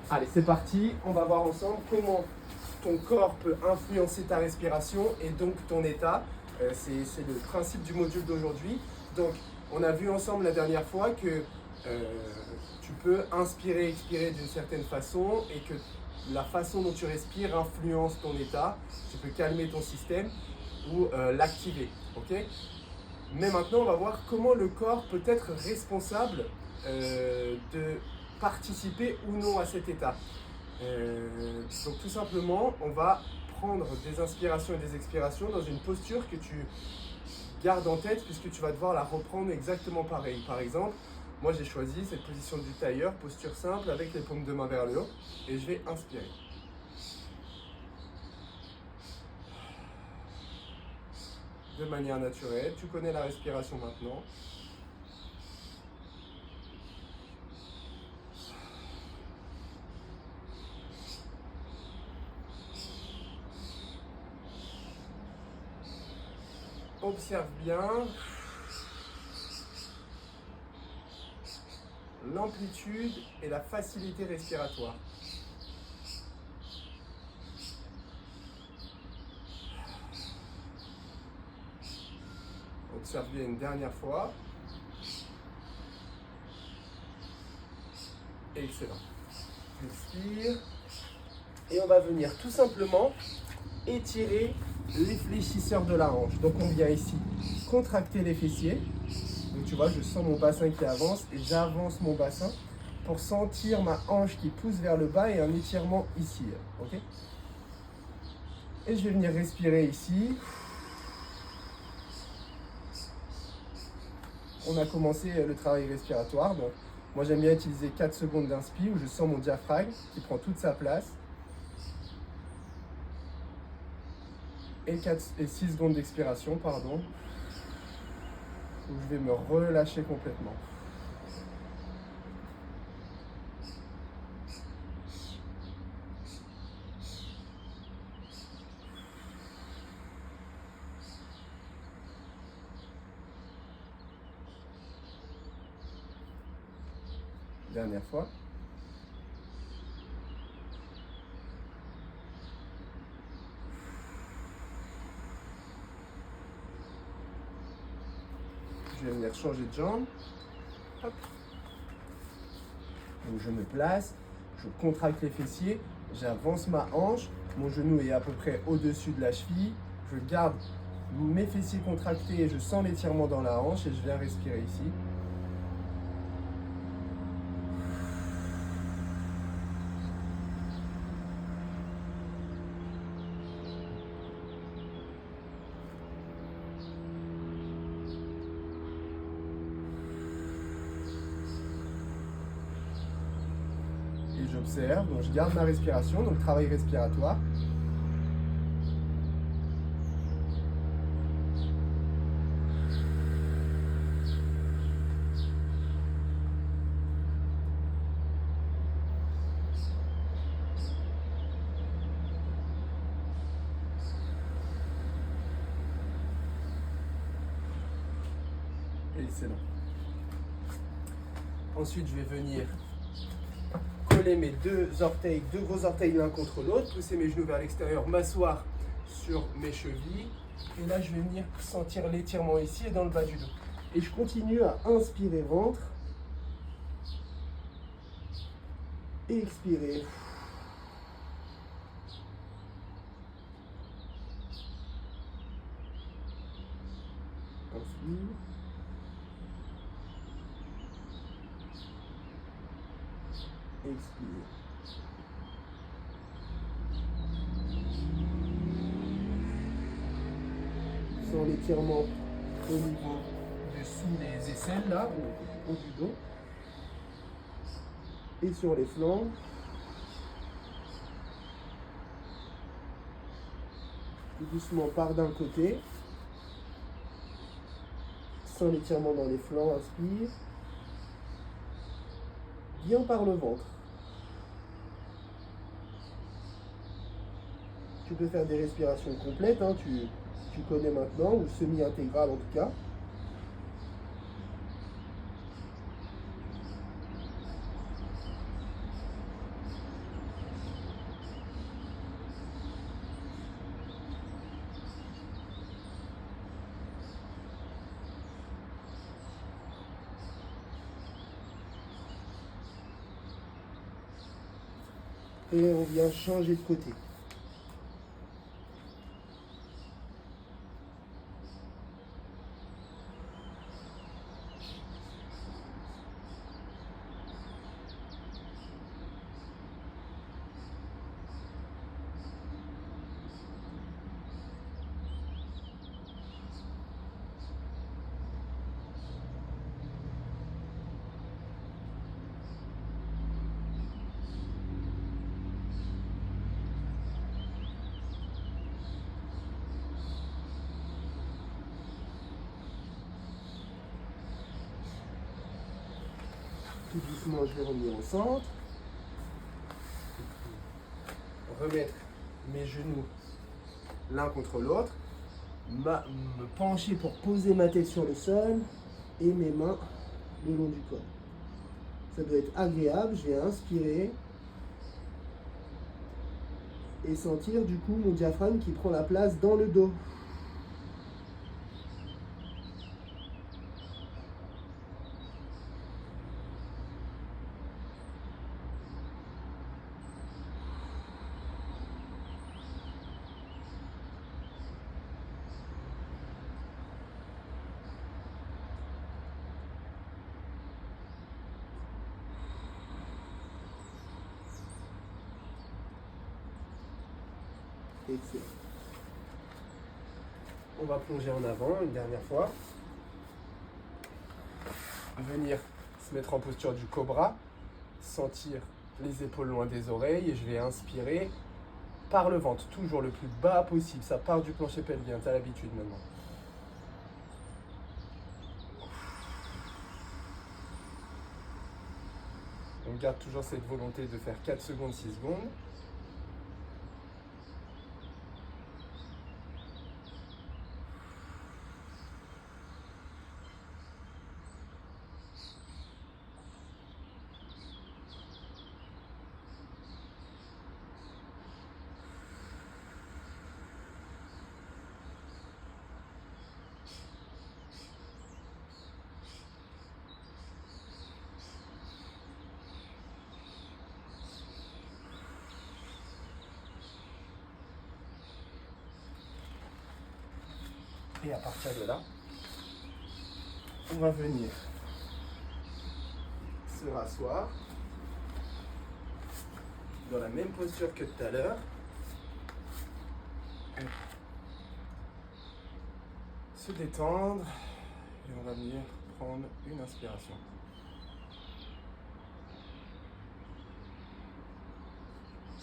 Allez, c'est parti. On va voir ensemble comment ton corps peut influencer ta respiration et donc ton état. C'est le principe du module d'aujourd'hui. Donc, on a vu ensemble la dernière fois que tu peux inspirer, expirer d'une certaine façon et que la façon dont tu respires influence ton état. Tu peux calmer ton système ou l'activer. Okay. Mais maintenant, on va voir comment le corps peut être responsable de participer ou non à cet état. Donc tout simplement, on va prendre des inspirations et des expirations dans une posture que tu gardes en tête puisque tu vas devoir la reprendre exactement pareil. Par exemple, moi j'ai choisi cette position du tailleur, posture simple avec les paumes de main vers le haut et je vais inspirer. De manière naturelle, tu connais la respiration maintenant. Observe bien l'amplitude et la facilité respiratoire. Observe bien une dernière fois. Excellent. Expire. Et on va venir tout simplement étirer les fléchisseurs de la hanche. Donc on vient ici contracter les fessiers. Donc tu vois, je sens mon bassin qui avance et j'avance mon bassin pour sentir ma hanche qui pousse vers le bas et un étirement ici. Okay. Et je vais venir respirer ici. On a commencé le travail respiratoire. Donc moi j'aime bien utiliser 4 secondes d'inspi où je sens mon diaphragme qui prend toute sa place. Et 6 secondes d'expiration, pardon, où je vais me relâcher complètement. Dernière fois. Je vais venir changer de jambe. Hop. Donc je me place, je contracte les fessiers, j'avance ma hanche, mon genou est à peu près au-dessus de la cheville, je garde mes fessiers contractés et je sens l'étirement dans la hanche et je viens respirer ici. J'observe, donc je garde ma respiration, donc travail respiratoire. Excellent. Ensuite, je vais venir coller mes deux gros orteils l'un contre l'autre, pousser mes genoux vers l'extérieur, m'asseoir sur mes chevilles. Et là, je vais venir sentir l'étirement ici et dans le bas du dos. Et je continue à inspirer ventre. Et expirer. Inspire. Expire. Sans l'étirement au niveau dessous des aisselles, là, au du dos. Et sur les flancs. Tout doucement part d'un côté. Sans l'étirement dans les flancs, inspire. Bien par le ventre. Tu peux faire des respirations complètes, hein, tu connais maintenant, ou semi-intégrales en tout cas. Et on vient changer de côté. Tout doucement, je vais revenir au centre. Remettre mes genoux l'un contre l'autre. Me pencher pour poser ma tête sur le sol et mes mains le long du corps. Ça doit être agréable. Je vais inspirer et sentir du coup mon diaphragme qui prend la place dans le dos. Excellent. On va plonger en avant une dernière fois. Venir se mettre en posture du cobra. Sentir les épaules loin des oreilles. Et je vais inspirer par le ventre, toujours le plus bas possible. Ça part du plancher pelvien, tu as l'habitude maintenant. On garde toujours cette volonté de faire 4 secondes, 6 secondes. Et à partir de là, on va venir se rasseoir dans la même posture que tout à l'heure. Se détendre et on va venir prendre une inspiration.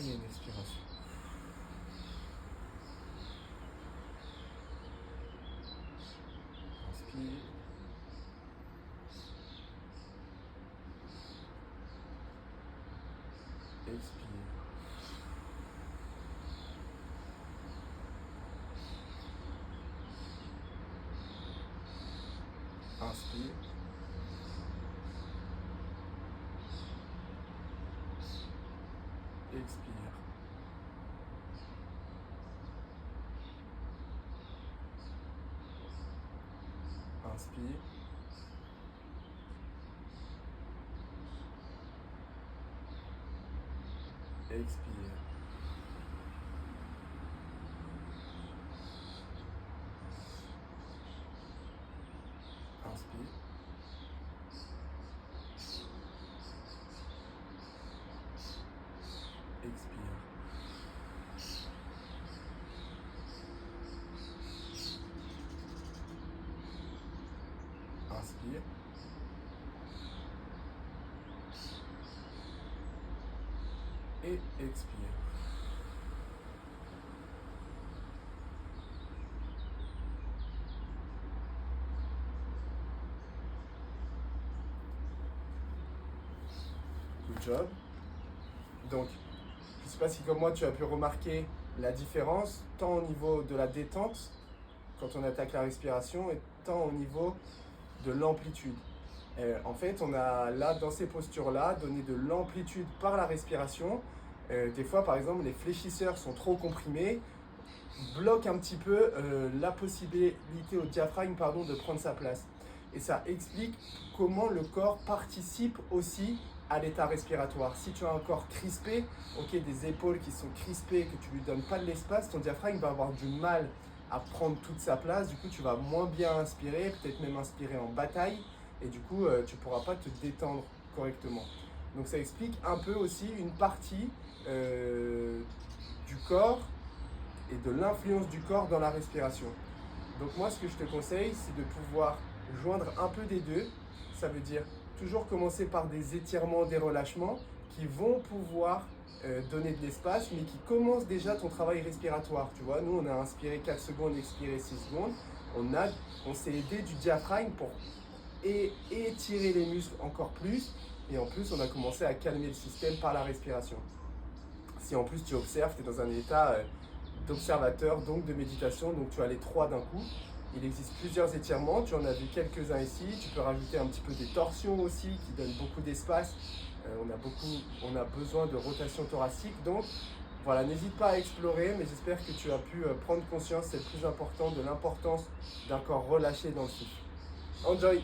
Et une expiration. Inspire. Expire. Inspire. Expire. Inspire. Expire. Inspire. Expire. Inspire. Et expire. Good job. Donc, je ne sais pas si comme moi tu as pu remarquer la différence tant au niveau de la détente quand on attaque la respiration et tant au niveau de l'amplitude. En fait, on a là, dans ces postures-là, donné de l'amplitude par la respiration. Des fois, par exemple, les fléchisseurs sont trop comprimés, bloquent un petit peu la possibilité au diaphragme de prendre sa place. Et ça explique comment le corps participe aussi à l'état respiratoire. Si tu as un corps crispé, des épaules qui sont crispées, que tu ne lui donnes pas de l'espace, ton diaphragme va avoir du mal à prendre toute sa place. Du coup, tu vas moins bien inspirer, peut-être même inspirer en bataille. Et du coup, tu ne pourras pas te détendre correctement. Donc ça explique un peu aussi une partie du corps et de l'influence du corps dans la respiration. Donc moi, ce que je te conseille, c'est de pouvoir joindre un peu des deux. Ça veut dire toujours commencer par des étirements, des relâchements qui vont pouvoir donner de l'espace, mais qui commencent déjà ton travail respiratoire. Tu vois, nous, on a inspiré 4 secondes, expiré 6 secondes. On s'est aidé du diaphragme pour étirer les muscles encore plus. Et en plus, on a commencé à calmer le système par la respiration. Si en plus tu observes, tu es dans un état d'observateur, donc de méditation, donc tu as les trois d'un coup. Il existe plusieurs étirements, tu en as vu quelques-uns ici. Tu peux rajouter un petit peu des torsions aussi qui donnent beaucoup d'espace. On a besoin de rotation thoracique. Donc voilà, n'hésite pas à explorer, mais j'espère que tu as pu prendre conscience, c'est le plus important, de l'importance d'un corps relâché dans le souffle. Enjoy!